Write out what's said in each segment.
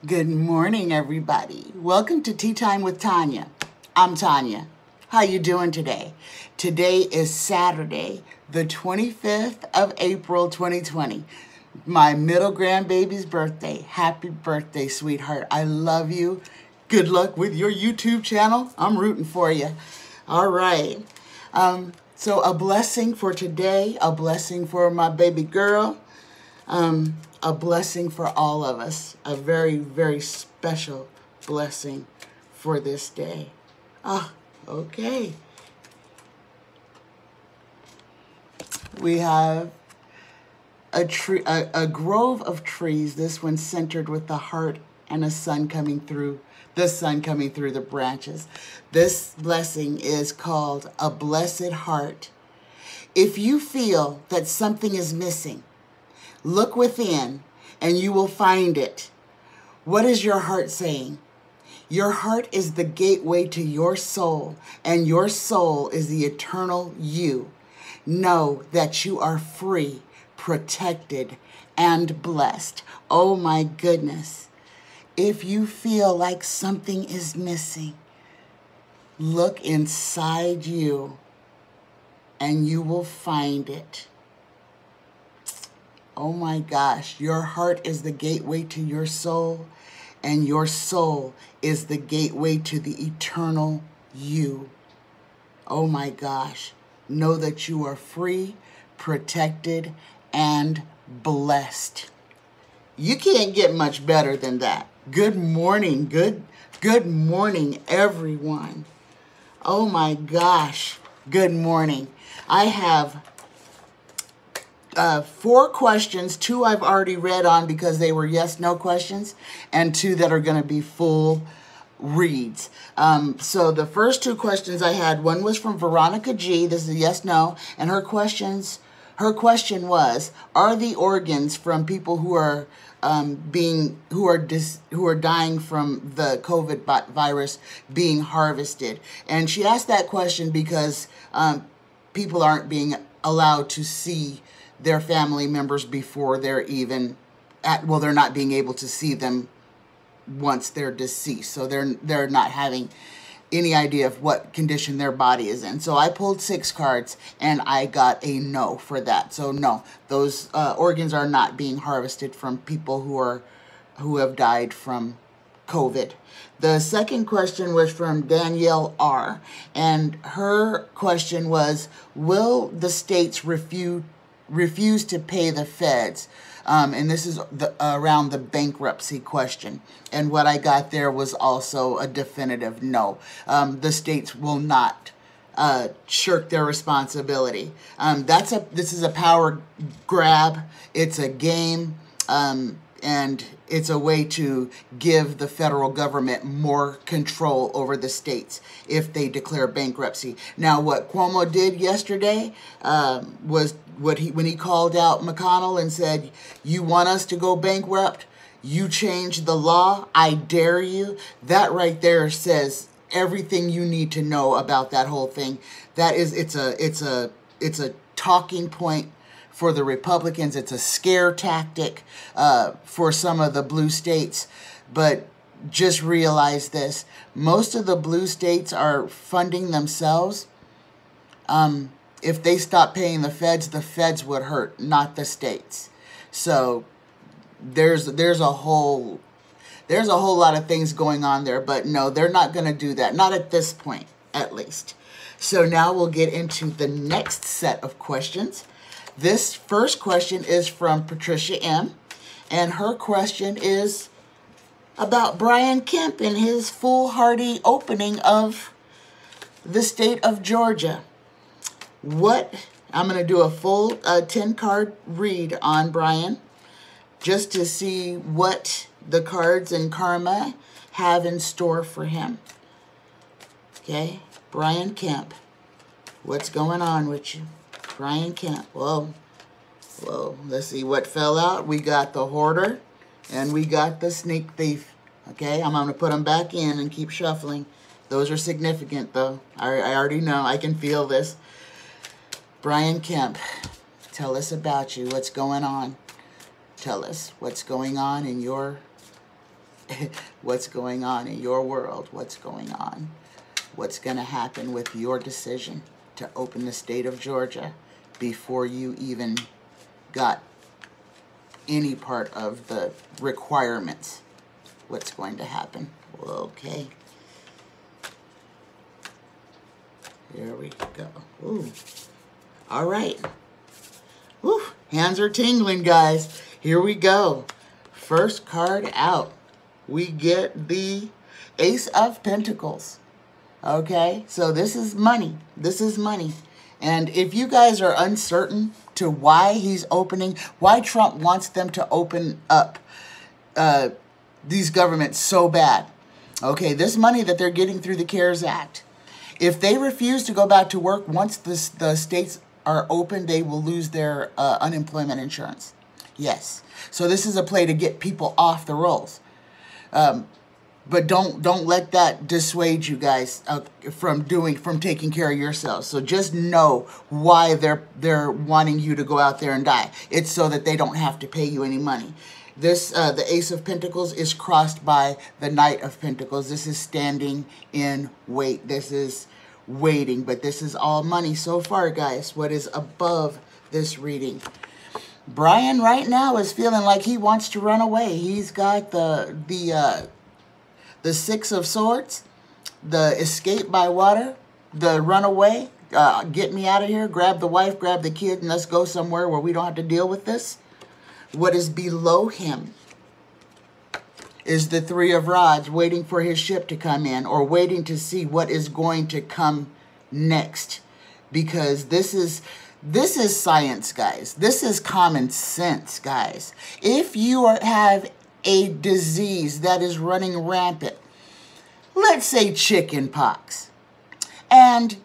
Good morning, everybody. Welcome to Tea Time with Tanya. I'm Tanya. How you doing today? Today is Saturday, the 25th of April, 2020. My middle grandbaby's birthday. Happy birthday, sweetheart. I love you. Good luck with your YouTube channel. I'm rooting for you. All right. So a blessing for today, a blessing for my baby girl. A blessing for all of us. A very, very special blessing for this day. Okay. We have a tree, a grove of trees. This one centered with the heart and a sun coming through. The sun coming through the branches. This blessing is called a blessed heart. If you feel that something is missing, look within and you will find it. What is your heart saying? Your heart is the gateway to your soul, and your soul is the eternal you. Know that you are free, protected, and blessed. Oh my goodness. If you feel like something is missing, look inside you and you will find it. Oh my gosh, your heart is the gateway to your soul, and your soul is the gateway to the eternal you. Oh my gosh, know that you are free, protected, and blessed. You can't get much better than that. Good morning, good morning, everyone. Oh my gosh, good morning. I have 4 questions. 2 I've already read on because they were yes/no questions, and 2 that are going to be full reads. So the first 2 questions I had, one was from Veronica G. This is a yes/no, and her question was: are the organs from people who are who are dying from the COVID virus being harvested? And she asked that question because people aren't being allowed to see their family members before they're even they're not being able to see them once they're deceased. So they're not having any idea of what condition their body is in. So I pulled 6 cards and I got a no for that. So no, those organs are not being harvested from people who have died from COVID. The second question was from Danielle R. And her question was, will the states refuse to pay the feds? And this is around the bankruptcy question. And what I got there was also a definitive no. The states will not shirk their responsibility. This is a power grab. It's a game. And it's a way to give the federal government more control over the states if they declare bankruptcy. Now, what Cuomo did yesterday was when he called out McConnell and said, "You want us to go bankrupt? You change the law. I dare you." That right there says everything you need to know about that whole thing. It's a talking point for the Republicans. It's a scare tactic for some of the blue states. But just realize this. Most of the blue states are funding themselves. If they stop paying the feds would hurt, not the states. So there's a whole lot of things going on there. But no, they're not going to do that. Not at this point, at least. So now we'll get into the next set of questions. This first question is from Patricia M. And her question is about Brian Kemp and his foolhardy opening of the state of Georgia. I'm going to do a full 10-card read on Brian just to see what the cards and karma have in store for him. Okay, Brian Kemp, what's going on with you? Brian Kemp. Whoa, let's see what fell out. We got the hoarder and we got the sneak thief. Okay, I'm going to put them back in and keep shuffling. Those are significant, though. I already know. I can feel this. Brian Kemp, tell us about you. What's going on? Tell us what's going on in your What's going on in your world? What's going on? What's going to happen with your decision to open the state of Georgia before you even got any part of the requirements? What's going to happen? Okay. Here we go. Ooh. All right. Woo. Hands are tingling, guys. Here we go. First card out. We get the Ace of Pentacles. Okay? So this is money. This is money. And if you guys are uncertain to why he's opening, why Trump wants them to open up these governments so bad. Okay, this money that they're getting through the CARES Act, if they refuse to go back to work once the states are open, they will lose their unemployment insurance. Yes. So this is a play to get people off the rolls. But don't let that dissuade you guys from taking care of yourselves. So just know why they're wanting you to go out there and die. It's so that they don't have to pay you any money. This the Ace of Pentacles is crossed by the Knight of Pentacles. This is standing in wait. This is waiting, but this is all money so far, guys. What is above this reading? Brian right now is feeling like he wants to run away. He's got the Six of Swords, the escape by water, the runaway, get me out of here, grab the wife, grab the kid, and let's go somewhere where we don't have to deal with this. What is below him is the Three of Rods, waiting for his ship to come in, or waiting to see what is going to come next. Because this is science, guys. This is common sense, guys. If you have a disease that is running rampant, let's say chicken pox, and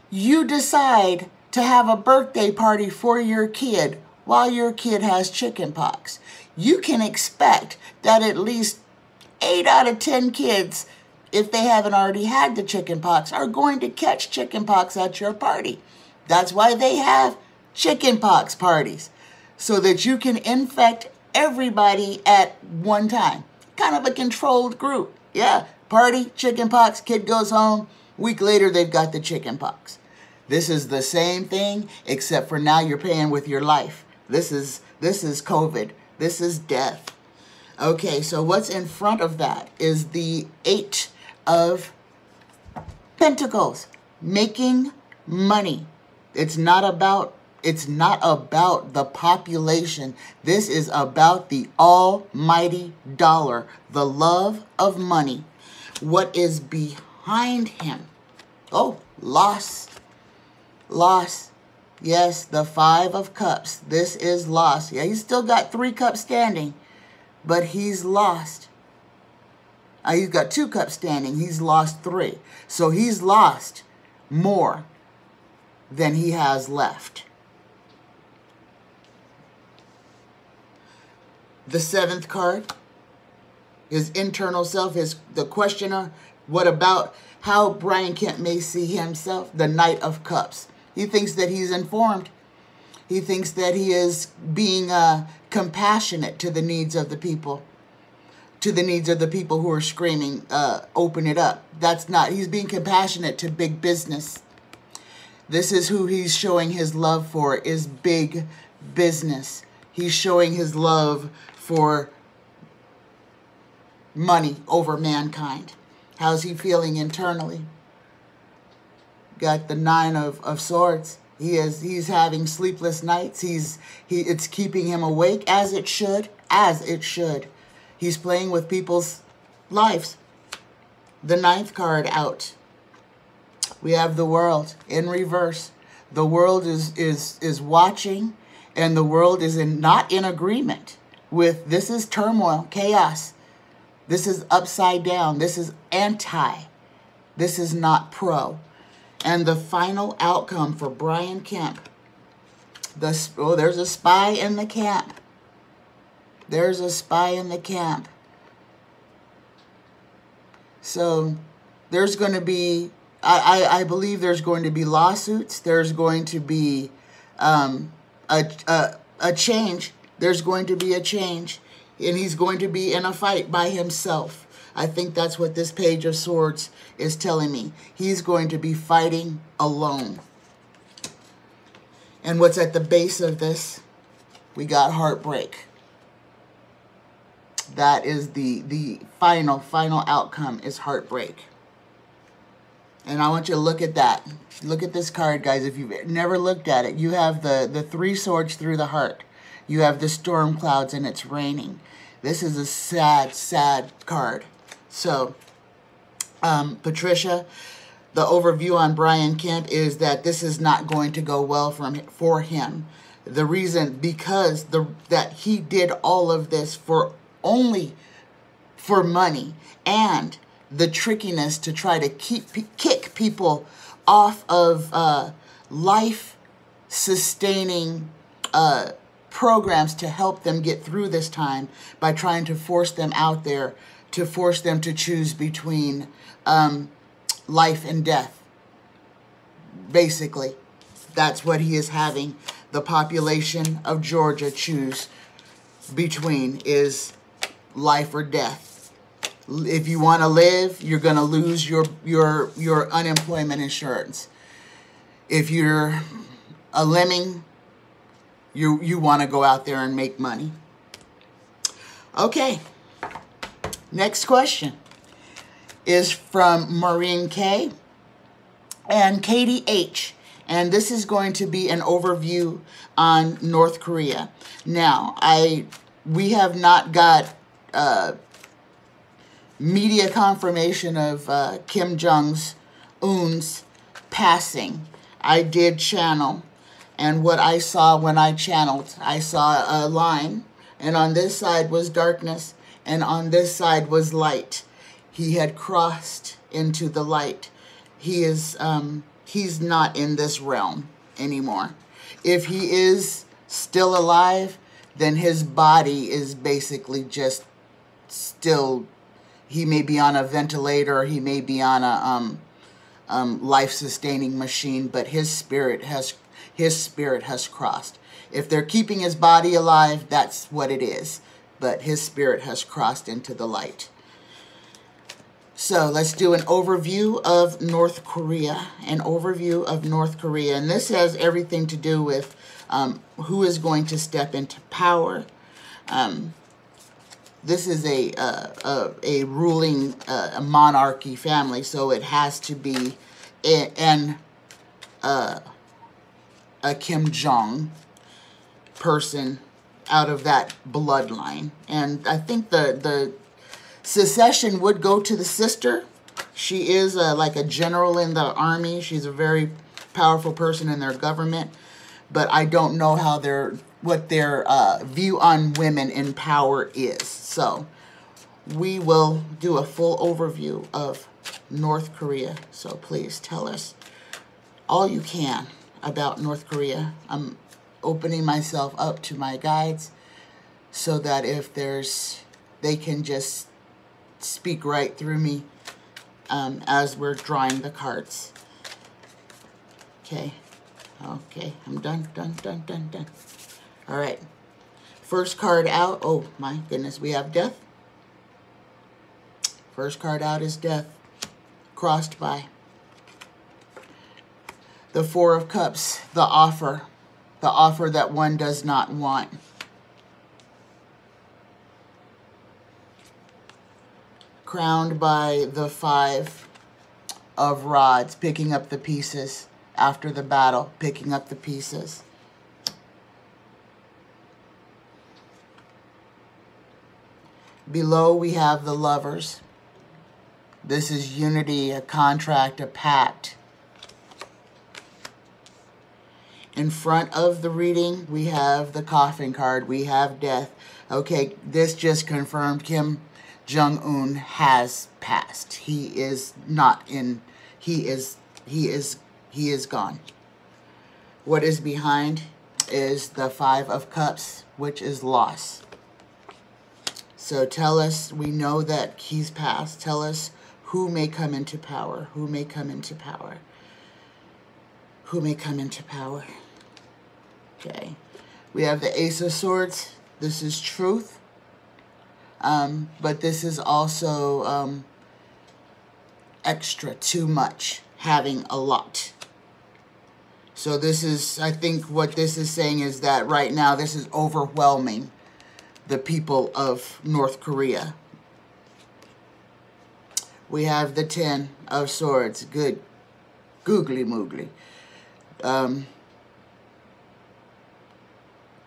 you decide to have a birthday party for your kid while your kid has chicken pox, you can expect that at least 8 out of 10 kids, if they haven't already had the chicken pox, are going to catch chicken pox at your party. That's why they have chicken pox parties, so that you can infect everybody at one time. Kind of a controlled group. Yeah, party, chicken pox, kid goes home. Week later, they've got the chicken pox. This is the same thing, except for now you're paying with your life. This is COVID. This is death. Okay, so what's in front of that is the Eight of Pentacles, making money. It's not about the population. This is about the almighty dollar, the love of money. What is behind him? Oh, loss. Loss. Yes, the Five of Cups. This is loss. Yeah, he's still got 3 cups standing, but he's lost. He's got 2 cups standing. He's lost 3. So he's lost more than he has left. The 7th card, his internal self, is the questioner. What about how Brian Kemp may see himself? The Knight of Cups. He thinks that he's informed. He thinks that he is being compassionate to the needs of the people. To the needs of the people who are screaming, open it up. That's not, he's being compassionate to big business. This is who he's showing his love for, is big business. He's showing his love for money over mankind. How's he feeling internally? Got the Nine of Swords. He's having sleepless nights. It's keeping him awake, as it should. As it should. He's playing with people's lives. The 9th card out. We have the World in reverse. The world is watching, and the world is not in agreement with, this is turmoil, chaos. This is upside down. This is anti. This is not pro. And the final outcome for Brian Kemp. There's a spy in the camp. There's a spy in the camp. So there's going to be, I believe there's going to be lawsuits. There's going to be a change. There's going to be a change. And he's going to be in a fight by himself. I think that's what this Page of Swords is telling me. He's going to be fighting alone. And what's at the base of this? We got heartbreak. That is the final outcome is heartbreak. And I want you to look at that. Look at this card, guys. If you've never looked at it, you have the 3 swords through the heart. You have the storm clouds and it's raining. This is a sad, sad card. So, Patricia, the overview on Brian Kemp is that this is not going to go well for him. The reason, because that he did all of this only for money and the trickiness to try to kick people off of life-sustaining programs to help them get through this time by trying to force them out there, to force them to choose between life and death. Basically, that's what he is having the population of Georgia choose between, is life or death. If you want to live, you're going to lose your unemployment insurance. If you're a lemming, you want to go out there and make money. Okay. Next question is from Maureen K. and Katie H. And this is going to be an overview on North Korea. Now, we have not got media confirmation of Kim Jong-un's passing. I did channel, and what I saw when I channeled, I saw a line, and on this side was darkness, and on this side was light. He had crossed into the light. He is, he's not in this realm anymore. If he is still alive, then his body is basically just still, he may be on a ventilator, he may be on a life-sustaining machine, but his spirit has crossed. If they're keeping his body alive, that's what it is. But his spirit has crossed into the light. So let's do an overview of North Korea. An overview of North Korea. And this has everything to do with who is going to step into power. This is a ruling monarchy family, so it has to be a Kim Jong person out of that bloodline. And I think the succession would go to the sister. She is like a general in the army. She's a very powerful person in their government. But I don't know how what their view on women in power is. So we will do a full overview of North Korea. So please tell us all you can about North Korea. I'm opening myself up to my guides so that if they can just speak right through me as we're drawing the cards. Okay. Okay, I'm done. All right. First card out. Oh, my goodness. We have death. First card out is death. Crossed by. The Four of Cups. The offer. The offer that one does not want. Crowned by the Five of Rods. Picking up the pieces. After the battle, picking up the pieces. Below we have the Lovers. This is unity, a contract, a pact. In front of the reading, we have the Coffin card. We have death. Okay, this just confirmed Kim Jong-un has passed. He is not in, he is gone. What is behind is the Five of Cups, which is loss. So tell us, we know that he's passed. Tell us who may come into power. Who may come into power. Who may come into power. Okay. We have the Ace of Swords. This is truth. But this is also extra, too much, having a lot. So this is, I think what this is saying is that right now this is overwhelming the people of North Korea. We have the 10 of Swords. Good. Googly moogly.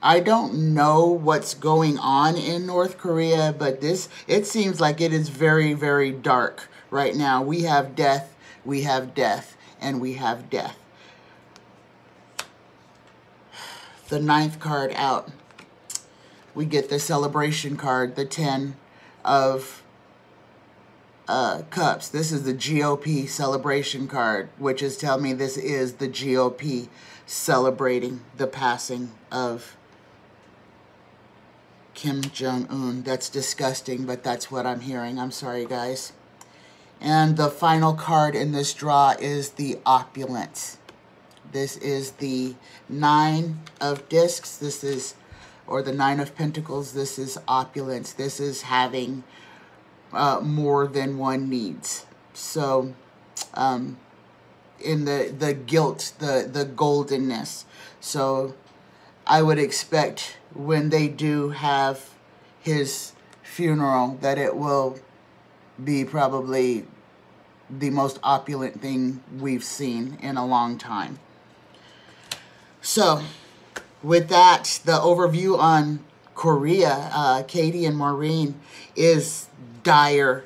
I don't know what's going on in North Korea, but it seems like it is very, very dark right now. We have death, and we have death. The 9th card out. We get the celebration card, the 10 of Cups. This is the GOP celebration card, which is telling me this is the GOP celebrating the passing of Kim Jong-un. That's disgusting, but that's what I'm hearing. I'm sorry, guys. And the final card in this draw is the Opulence. This is the 9 of Discs. This is, or the 9 of Pentacles. This is opulence. This is having more than one needs. So, in the guilt, the goldenness. So, I would expect when they do have his funeral that it will be probably the most opulent thing we've seen in a long time. So, with that, the overview on Korea, Katie and Maureen, is dire.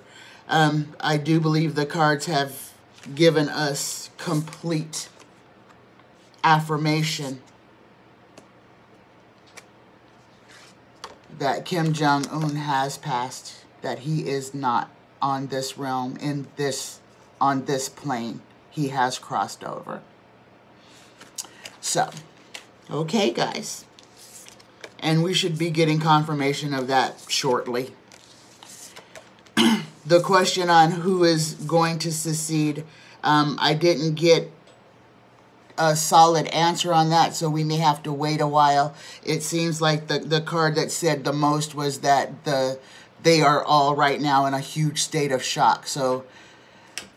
I do believe the cards have given us complete affirmation that Kim Jong-un has passed, that he is not on this realm, on this plane. He has crossed over. So, okay, guys. And we should be getting confirmation of that shortly. The question on who is going to secede, I didn't get a solid answer on that, so we may have to wait a while. It seems like the card that said the most was that they are all right now in a huge state of shock. So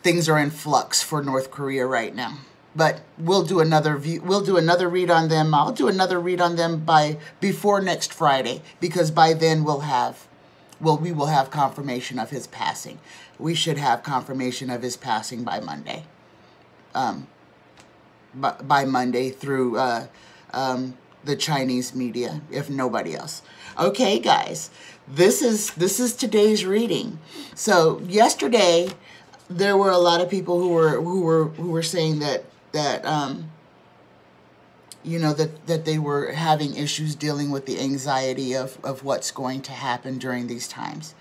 things are in flux for North Korea right now. But we'll do another read on them. I'll do another read on them before next Friday, because by then we will have confirmation of his passing. We should have confirmation of his passing by Monday. By Monday through the Chinese media, if nobody else. Okay, guys, this is today's reading. So yesterday there were a lot of people who were saying that you know, that they were having issues dealing with the anxiety of what's going to happen during these times.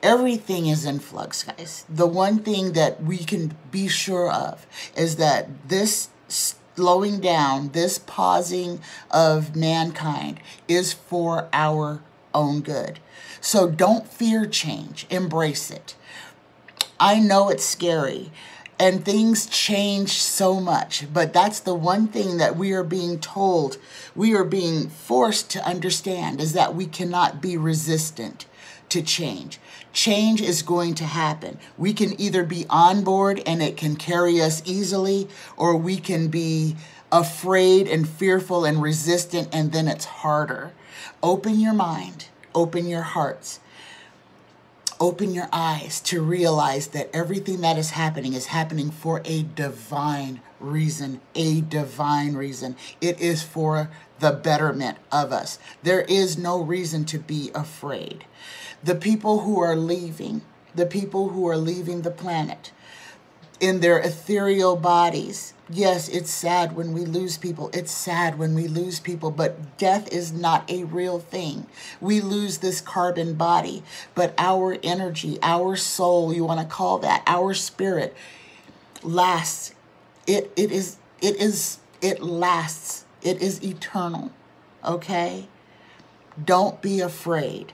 Everything is in flux, guys. The one thing that we can be sure of is that this slowing down, this pausing of mankind is for our own good. So don't fear change. Embrace it. I know it's scary. And things change so much, but that's the one thing that we are being told, we are being forced to understand, is that we cannot be resistant to change. Change is going to happen. We can either be on board and it can carry us easily, or we can be afraid and fearful and resistant, and then it's harder. Open your mind, open your hearts. Open your eyes to realize that everything that is happening for a divine reason, a divine reason. It is for the betterment of us. There is no reason to be afraid. The people who are leaving the planet in their ethereal bodies, yes, it's sad when we lose people. It's sad when we lose people, but death is not a real thing. We lose this carbon body, but our energy, our soul, you want to call that, our spirit lasts. It lasts. It is eternal. Okay? Don't be afraid.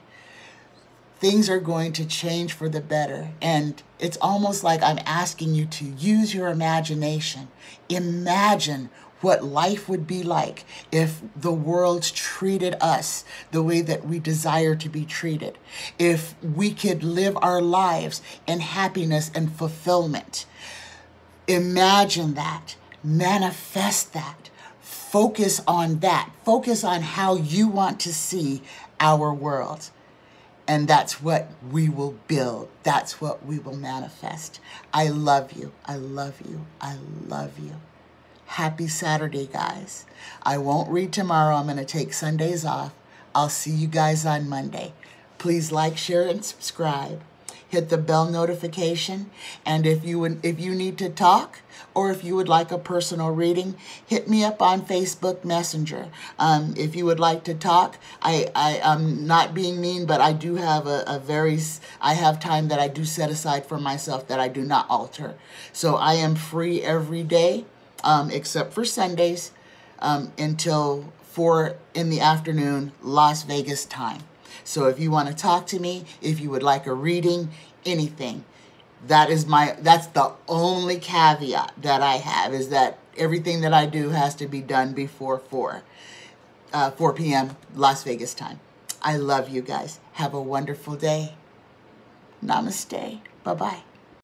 Things are going to change for the better. And it's almost like I'm asking you to use your imagination. Imagine what life would be like if the world treated us the way that we desire to be treated, if we could live our lives in happiness and fulfillment. Imagine that, manifest that, focus on that, focus on how you want to see our world. And that's what we will build. That's what we will manifest. I love you. I love you. I love you. Happy Saturday, guys. I won't read tomorrow. I'm going to take Sundays off. I'll see you guys on Monday. Please like, share, and subscribe. Hit the bell notification. And if you need to talk, or if you would like a personal reading, hit me up on Facebook Messenger. If you would like to talk, I'm not being mean, but I do have I have time that I do set aside for myself that I do not alter. So I am free every day, except for Sundays, until 4 in the afternoon, Las Vegas time. So if you want to talk to me, if you would like a reading, anything, that's the only caveat that I have, is that everything that I do has to be done before 4 p.m. Las Vegas time. I love you guys. Have a wonderful day. Namaste. Bye-bye.